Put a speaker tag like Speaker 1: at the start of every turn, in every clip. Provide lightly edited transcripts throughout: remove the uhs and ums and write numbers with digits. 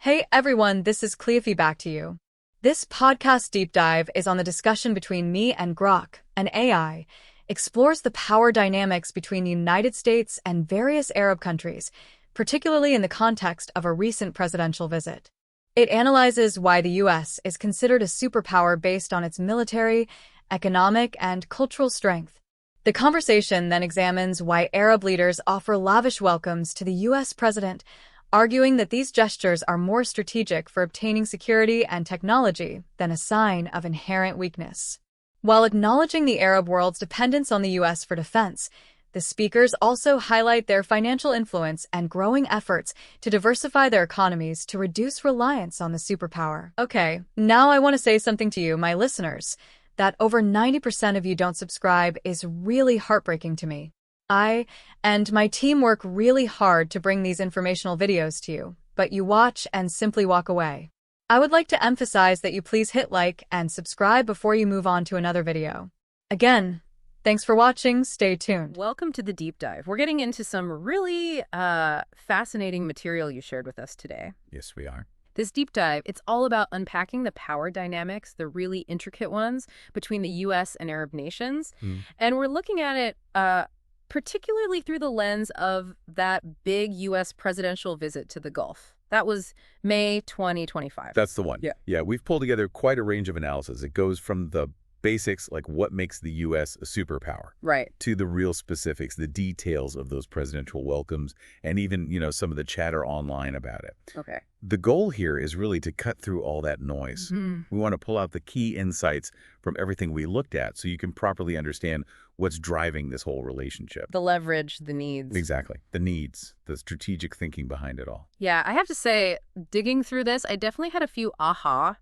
Speaker 1: Hey everyone, this is Cleophee back to you. This podcast deep dive is on the discussion between me and Grok, an AI, explores the power dynamics between the United States and various Arab countries, particularly in the context of a recent presidential visit. It analyzes why the US is considered a superpower based on its military, economic, and cultural strength. The conversation then examines why Arab leaders offer lavish welcomes to the US president, arguing that these gestures are more strategic for obtaining security and technology than a sign of inherent weakness. While acknowledging the Arab world's dependence on the US for defense, the speakers also highlight their financial influence and growing efforts to diversify their economies to reduce reliance on the superpower. Okay, now I want to say something to you, my listeners. That over 90% of you don't subscribe is really heartbreaking to me. I and my team work really hard to bring these informational videos to you, but you watch and simply walk away. I would like to emphasize that you please hit like and subscribe before you move on to another video. Again, thanks for watching. Stay tuned.
Speaker 2: Welcome to the deep dive. We're getting into some really fascinating material you shared with us today.
Speaker 3: Yes, we are.
Speaker 2: This deep dive, it's all about unpacking the power dynamics, the really intricate ones, between the U.S. and Arab nations. And we're looking at it particularly through the lens of that big U.S. presidential visit to the Gulf. That was May 2025.
Speaker 3: That's the one.
Speaker 2: Yeah.
Speaker 3: Yeah, we've pulled together quite a range of analysis. It goes from the basics, like what makes the U.S. a superpower,
Speaker 2: Right.
Speaker 3: to the real specifics, the details of those presidential welcomes, and even, some of the chatter online about it.
Speaker 2: Okay.
Speaker 3: The goal here is really to cut through all that noise. We want to pull out the key insights from everything we looked at so you can properly understand what's driving this whole relationship.
Speaker 2: The leverage, the needs.
Speaker 3: Exactly. The needs, the strategic thinking behind it all.
Speaker 2: Yeah, I have to say, digging through this, I definitely had a few aha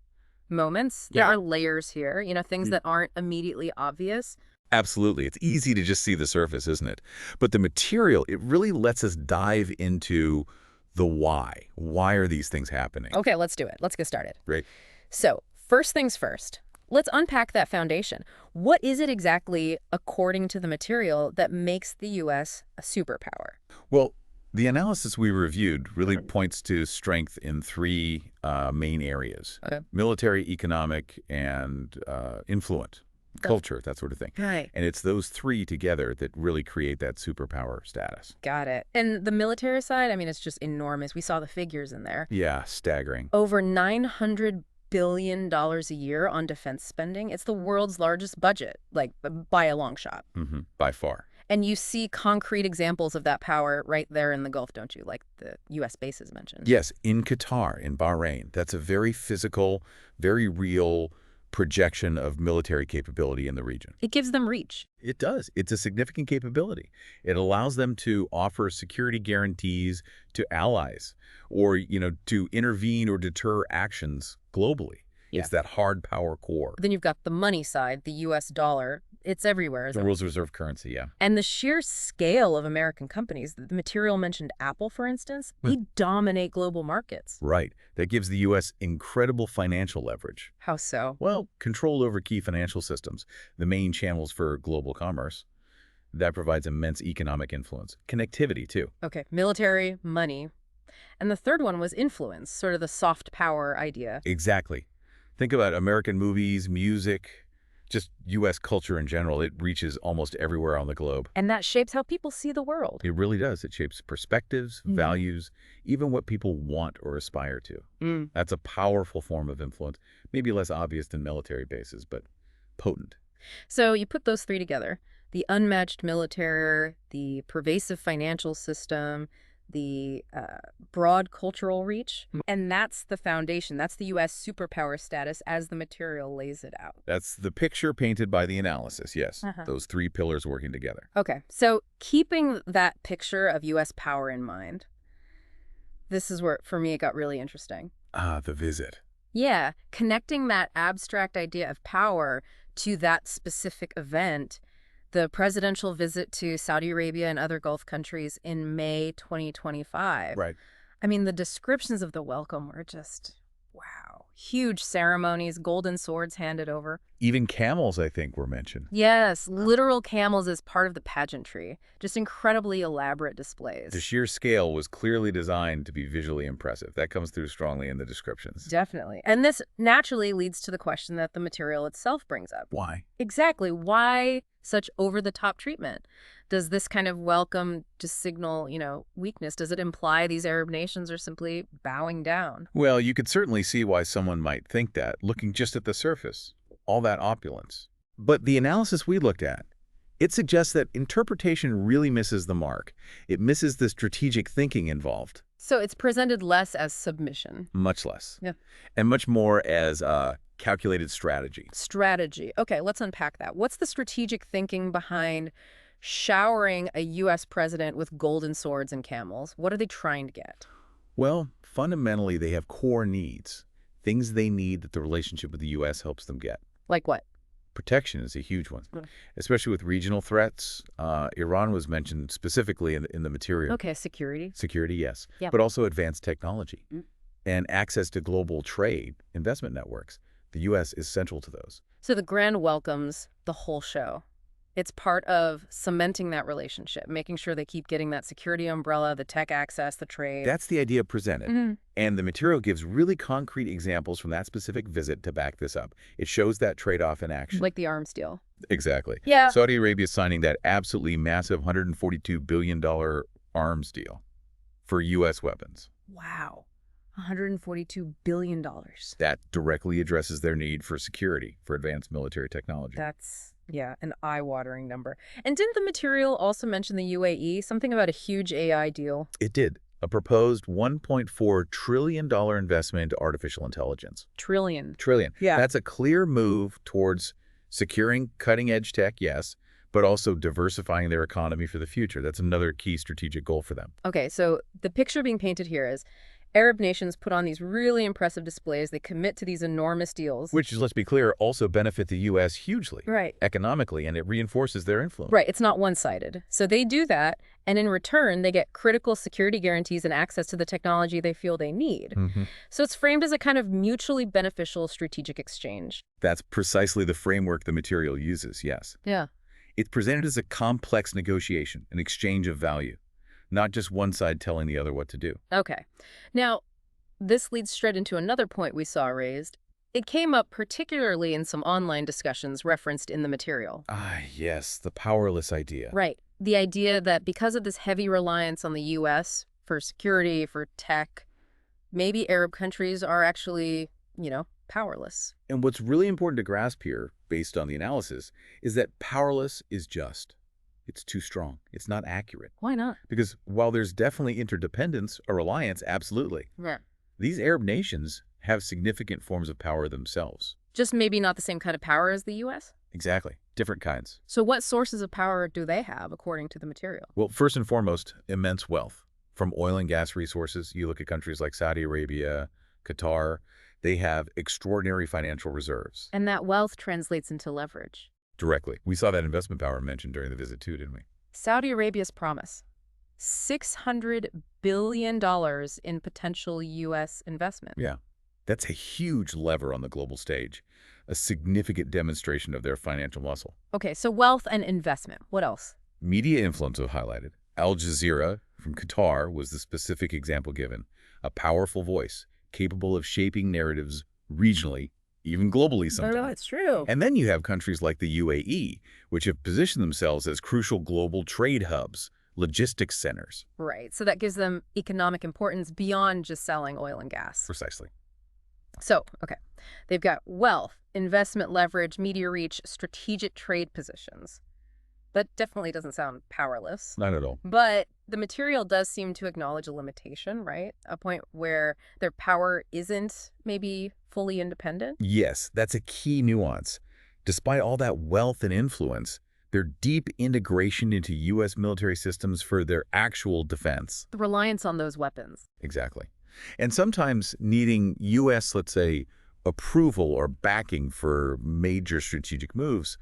Speaker 2: moments. There
Speaker 3: Yeah.
Speaker 2: are layers here, things that aren't immediately obvious.
Speaker 3: Absolutely. It's easy to just see the surface, isn't it? But the material, it really lets us dive into the why. Why are these things happening?
Speaker 2: Okay, let's do it. Let's get started.
Speaker 3: Right.
Speaker 2: So, first things first. Let's unpack that foundation. What is it exactly, according to the material, that makes the U.S. a superpower?
Speaker 3: Well, the analysis we reviewed really points to strength in three main areas.
Speaker 2: Okay.
Speaker 3: Military, economic, and influence, culture, that sort of thing.
Speaker 2: Right.
Speaker 3: And it's those three together that really create that superpower status.
Speaker 2: Got it. And the military side, it's just enormous. We saw the figures in there.
Speaker 3: Yeah, staggering.
Speaker 2: Over $900 billion a year on defense spending. It's the world's largest budget, like by a long shot.
Speaker 3: By far.
Speaker 2: And you see concrete examples of that power right there in the Gulf, don't you? Like the U.S. bases mentioned.
Speaker 3: Yes, in Qatar, in Bahrain. That's a very physical, very real projection of military capability in the region.
Speaker 2: It gives them reach.
Speaker 3: It does. It's a significant capability. It allows them to offer security guarantees to allies or, to intervene or deter actions globally.
Speaker 2: Yeah.
Speaker 3: It's that hard power core.
Speaker 2: Then you've got the money side, the U.S. dollar. It's everywhere.
Speaker 3: The world's reserve currency, yeah.
Speaker 2: And the sheer scale of American companies, the material mentioned Apple, for instance, they dominate global markets.
Speaker 3: Right. That gives the U.S. incredible financial leverage.
Speaker 2: How so?
Speaker 3: Well, control over key financial systems, the main channels for global commerce. That provides immense economic influence. Connectivity, too.
Speaker 2: Okay, military, money. And the third one was influence, sort of the soft power idea.
Speaker 3: Exactly. Think about American movies, music, just U.S. culture in general. It reaches almost everywhere on the globe.
Speaker 2: And that shapes how people see the world.
Speaker 3: It really does. It shapes perspectives, values, even what people want or aspire to. That's a powerful form of influence, maybe less obvious than military bases, but potent.
Speaker 2: So you put those three together, the unmatched military, the pervasive financial system, the broad cultural reach, and that's the foundation. That's the U.S. superpower status as the material lays it out.
Speaker 3: That's the picture painted by the analysis, yes. Those three pillars working together.
Speaker 2: Okay, so keeping that picture of U.S. power in mind, this is where, for me, it got really interesting.
Speaker 3: The visit.
Speaker 2: Yeah, connecting that abstract idea of power to that specific event, the presidential visit to Saudi Arabia and other Gulf countries in May 2025.
Speaker 3: Right.
Speaker 2: The descriptions of the welcome were just, wow. Huge ceremonies, golden swords handed over.
Speaker 3: Even camels, I think, were mentioned.
Speaker 2: Yes, literal camels as part of the pageantry. Just incredibly elaborate displays.
Speaker 3: The sheer scale was clearly designed to be visually impressive. That comes through strongly in the descriptions.
Speaker 2: Definitely. And this naturally leads to the question that the material itself brings up.
Speaker 3: Why?
Speaker 2: Exactly. Why such over-the-top treatment? Does this kind of welcome just signal, weakness? Does it imply these Arab nations are simply bowing down?
Speaker 3: Well, you could certainly see why someone might think that, looking just at the surface. All that opulence. But the analysis we looked at, it suggests that interpretation really misses the mark. It misses the strategic thinking involved.
Speaker 2: So it's presented less as submission.
Speaker 3: Much less.
Speaker 2: Yeah.
Speaker 3: And much more as a calculated strategy.
Speaker 2: Strategy. Okay, let's unpack that. What's the strategic thinking behind showering a U.S. president with golden swords and camels? What are they trying to get?
Speaker 3: Well, fundamentally, they have core needs. Things they need that the relationship with the U.S. helps them get.
Speaker 2: Like what?
Speaker 3: Protection is a huge one, especially with regional threats. Iran was mentioned specifically in the material.
Speaker 2: Okay, security.
Speaker 3: Security, yes.
Speaker 2: Yep.
Speaker 3: But also advanced technology and access to global trade, investment networks. The U.S. is central to those.
Speaker 2: So the grand welcomes the whole show. It's part of cementing that relationship, making sure they keep getting that security umbrella, the tech access, the trade.
Speaker 3: That's the idea presented. And the material gives really concrete examples from that specific visit to back this up. It shows that trade-off in action.
Speaker 2: Like the arms deal.
Speaker 3: Exactly.
Speaker 2: Yeah.
Speaker 3: Saudi Arabia is signing that absolutely massive $142 billion arms deal for U.S. weapons.
Speaker 2: Wow. $142 billion.
Speaker 3: That directly addresses their need for security, for advanced military technology.
Speaker 2: That's, an eye-watering number. And didn't the material also mention the UAE? Something about a huge AI deal?
Speaker 3: It did. A proposed $1.4 trillion investment into artificial intelligence.
Speaker 2: Trillion.
Speaker 3: Yeah. That's a clear move towards securing cutting-edge tech, yes, but also diversifying their economy for the future. That's another key strategic goal for them.
Speaker 2: Okay, so the picture being painted here is Arab nations put on these really impressive displays. They commit to these enormous deals.
Speaker 3: Which, let's be clear, also benefit the U.S. hugely.
Speaker 2: Right.
Speaker 3: Economically, and it reinforces their influence.
Speaker 2: Right. It's not one-sided. So they do that, and in return, they get critical security guarantees and access to the technology they feel they need. So it's framed as a kind of mutually beneficial strategic exchange.
Speaker 3: That's precisely the framework the material uses, yes.
Speaker 2: Yeah.
Speaker 3: It's presented as a complex negotiation, an exchange of value, not just one side telling the other what to do.
Speaker 2: Okay. Now, this leads straight into another point we saw raised. It came up particularly in some online discussions referenced in the material.
Speaker 3: Ah, yes, the powerless idea.
Speaker 2: Right. The idea that because of this heavy reliance on the U.S. for security, for tech, maybe Arab countries are actually, powerless.
Speaker 3: And what's really important to grasp here, based on the analysis, is that powerless is just. It's too strong. It's not accurate.
Speaker 2: Why not?
Speaker 3: Because while there's definitely interdependence or reliance, absolutely, these Arab nations have significant forms of power themselves.
Speaker 2: Just maybe not the same kind of power as the U.S.?
Speaker 3: Exactly. Different kinds.
Speaker 2: So what sources of power do they have, according to the material?
Speaker 3: Well, first and foremost, immense wealth. From oil and gas resources, you look at countries like Saudi Arabia, Qatar, they have extraordinary financial reserves.
Speaker 2: And that wealth translates into leverage.
Speaker 3: Directly. We saw that investment power mentioned during the visit too, didn't we?
Speaker 2: Saudi Arabia's promise. $600 billion in potential U.S. investment.
Speaker 3: Yeah. That's a huge lever on the global stage, a significant demonstration of their financial muscle.
Speaker 2: Okay, so wealth and investment. What else?
Speaker 3: Media influence was highlighted. Al Jazeera from Qatar was the specific example given. A powerful voice, capable of shaping narratives regionally, even globally sometimes.
Speaker 2: No, it's true.
Speaker 3: And then you have countries like the UAE, which have positioned themselves as crucial global trade hubs, logistics centers.
Speaker 2: Right, so that gives them economic importance beyond just selling oil and gas.
Speaker 3: Precisely.
Speaker 2: So, okay, they've got wealth, investment leverage, media reach, strategic trade positions. That definitely doesn't sound powerless.
Speaker 3: Not at all.
Speaker 2: But the material does seem to acknowledge a limitation, right? A point where their power isn't maybe fully independent?
Speaker 3: Yes, that's a key nuance. Despite all that wealth and influence, their deep integration into U.S. military systems for their actual defense.
Speaker 2: The reliance on those weapons.
Speaker 3: Exactly. And sometimes needing U.S., let's say, approval or backing for major strategic moves,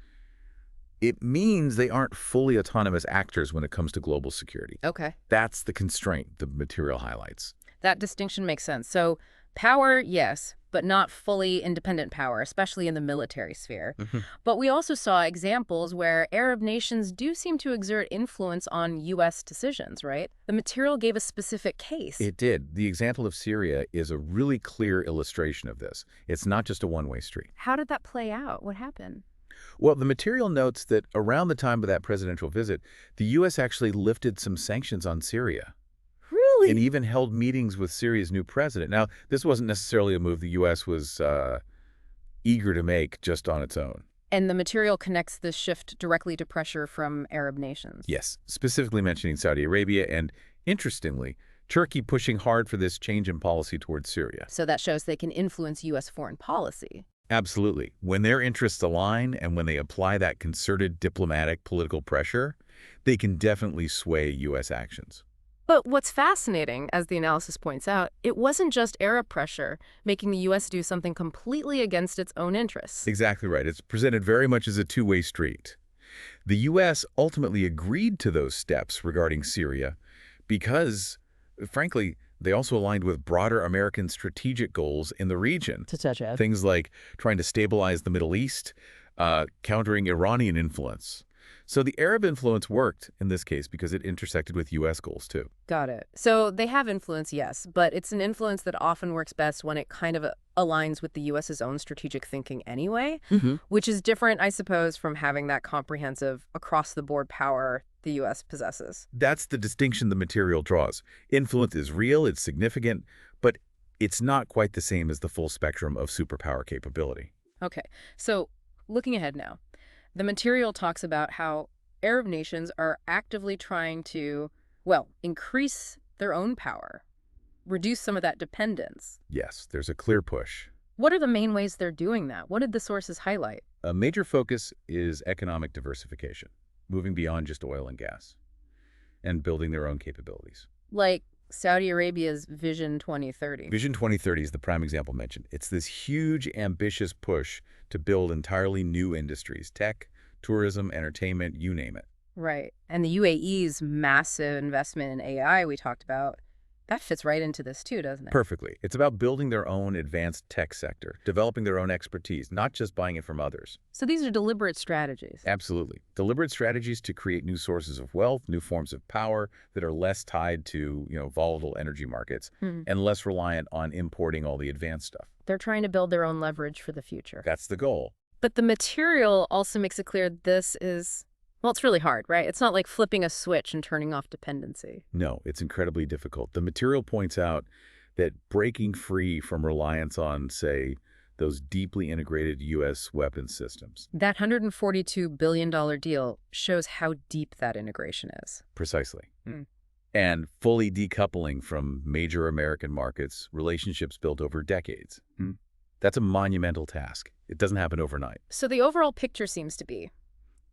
Speaker 3: it means they aren't fully autonomous actors when it comes to global security.
Speaker 2: Okay.
Speaker 3: That's the constraint the material highlights.
Speaker 2: That distinction makes sense. So Power, yes, but not fully independent power, especially in the military sphere. But we also saw examples where Arab nations do seem to exert influence on U.S. decisions, right? The material gave a specific case.
Speaker 3: It did. The example of Syria is a really clear illustration of this. It's not just a one-way street.
Speaker 2: How did that play out? What happened?
Speaker 3: Well, the material notes that around the time of that presidential visit, the U.S. actually lifted some sanctions on Syria.
Speaker 2: Really?
Speaker 3: And even held meetings with Syria's new president. Now, this wasn't necessarily a move the U.S. was eager to make just on its own.
Speaker 2: And the material connects this shift directly to pressure from Arab nations.
Speaker 3: Yes, specifically mentioning Saudi Arabia and, interestingly, Turkey pushing hard for this change in policy towards Syria.
Speaker 2: So that shows they can influence U.S. foreign policy.
Speaker 3: Absolutely. When their interests align and when they apply that concerted diplomatic political pressure, they can definitely sway U.S. actions.
Speaker 2: But what's fascinating, as the analysis points out, it wasn't just Arab pressure making the U.S. do something completely against its own interests.
Speaker 3: Exactly right. It's presented very much as a two-way street. The U.S. ultimately agreed to those steps regarding Syria because, frankly, they also aligned with broader American strategic goals in the region.
Speaker 2: Such as?
Speaker 3: Things like trying to stabilize the Middle East, countering Iranian influence. So the Arab influence worked in this case because it intersected with U.S. goals, too.
Speaker 2: Got it. So they have influence, yes, but it's an influence that often works best when it kind of aligns with the U.S.'s own strategic thinking anyway, which is different, I suppose, from having that comprehensive across-the-board power the U.S. possesses.
Speaker 3: That's the distinction the material draws. Influence is real, it's significant, but it's not quite the same as the full spectrum of superpower capability.
Speaker 2: Okay, so looking ahead now. The material talks about how Arab nations are actively trying to, well, increase their own power, reduce some of that dependence.
Speaker 3: Yes, there's a clear push.
Speaker 2: What are the main ways they're doing that? What did the sources highlight?
Speaker 3: A major focus is economic diversification, moving beyond just oil and gas, and building their own capabilities.
Speaker 2: Like Saudi Arabia's Vision 2030.
Speaker 3: Vision 2030 is the prime example mentioned. It's this huge, ambitious push to build entirely new industries, tech, tourism, entertainment, you name it.
Speaker 2: Right. And the UAE's massive investment in AI we talked about, that fits right into this too, doesn't it?
Speaker 3: Perfectly. It's about building their own advanced tech sector, developing their own expertise, not just buying it from others.
Speaker 2: So these are deliberate strategies.
Speaker 3: Absolutely. Deliberate strategies to create new sources of wealth, new forms of power that are less tied to, volatile energy markets and less reliant on importing all the advanced stuff.
Speaker 2: They're trying to build their own leverage for the future.
Speaker 3: That's the goal.
Speaker 2: But the material also makes it clear this is, well, it's really hard, right? It's not like flipping a switch and turning off dependency.
Speaker 3: No, it's incredibly difficult. The material points out that breaking free from reliance on, say, those deeply integrated U.S. weapons systems.
Speaker 2: That $142 billion deal shows how deep that integration is.
Speaker 3: Precisely. And fully decoupling from major American markets, relationships built over decades. That's a monumental task. It doesn't happen overnight.
Speaker 2: So the overall picture seems to be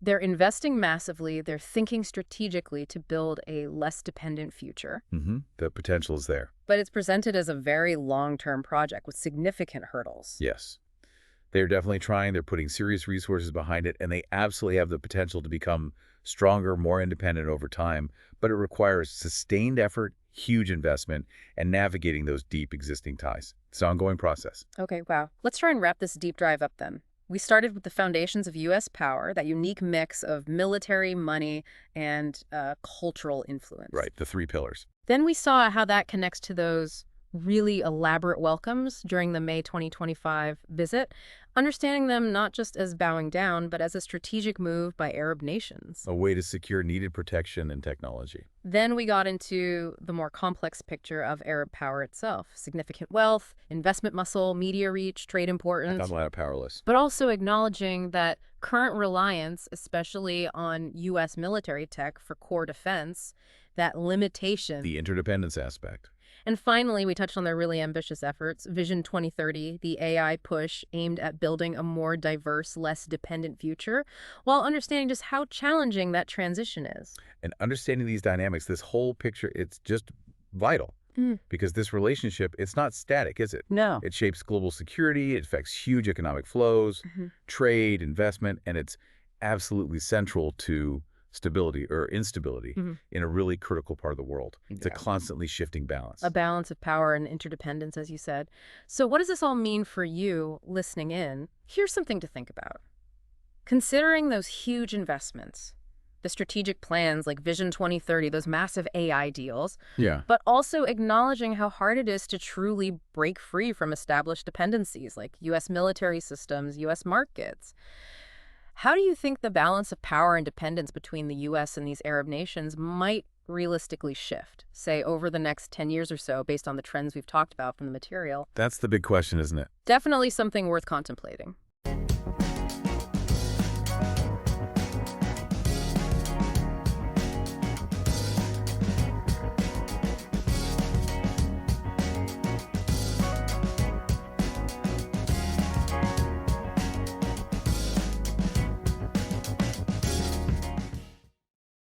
Speaker 2: they're investing massively, they're thinking strategically to build a less dependent future.
Speaker 3: The potential is there.
Speaker 2: But it's presented as a very long-term project with significant hurdles.
Speaker 3: Yes. They're definitely trying. They're putting serious resources behind it, and they absolutely have the potential to become stronger, more independent over time. But it requires sustained effort, huge investment, and navigating those deep existing ties. It's an ongoing process.
Speaker 2: Okay, wow. Let's try and wrap this deep dive up then. We started with the foundations of U.S. power, that unique mix of military, money, and cultural influence.
Speaker 3: Right, the three pillars.
Speaker 2: Then we saw how that connects to those really elaborate welcomes during the May 2025 visit, understanding them not just as bowing down, but as a strategic move by Arab nations.
Speaker 3: A way to secure needed protection and technology.
Speaker 2: Then we got into the more complex picture of Arab power itself. Significant wealth, investment muscle, media reach, trade importance.
Speaker 3: I thought a lot of Powerless.
Speaker 2: But also acknowledging that current reliance, especially on U.S. military tech for core defense, that limitation.
Speaker 3: The interdependence aspect.
Speaker 2: And finally, we touched on their really ambitious efforts, Vision 2030, the AI push aimed at building a more diverse, less dependent future, while understanding just how challenging that transition is.
Speaker 3: And understanding these dynamics, this whole picture, it's just vital. Because this relationship, it's not static, is it?
Speaker 2: No.
Speaker 3: It shapes global security, it affects huge economic flows, trade, investment, and it's absolutely central to stability or instability in a really critical part of the world. It's a constantly shifting balance.
Speaker 2: A balance of power and interdependence, as you said. So what does this all mean for you listening in? Here's something to think about. Considering those huge investments, the strategic plans like Vision 2030, those massive AI deals, but also acknowledging how hard it is to truly break free from established dependencies like U.S. military systems, U.S. markets. How do you think the balance of power and dependence between the U.S. and these Arab nations might realistically shift, say, over the next 10 years or so, based on the trends we've talked about from the material?
Speaker 3: That's the big question, isn't it?
Speaker 2: Definitely something worth contemplating.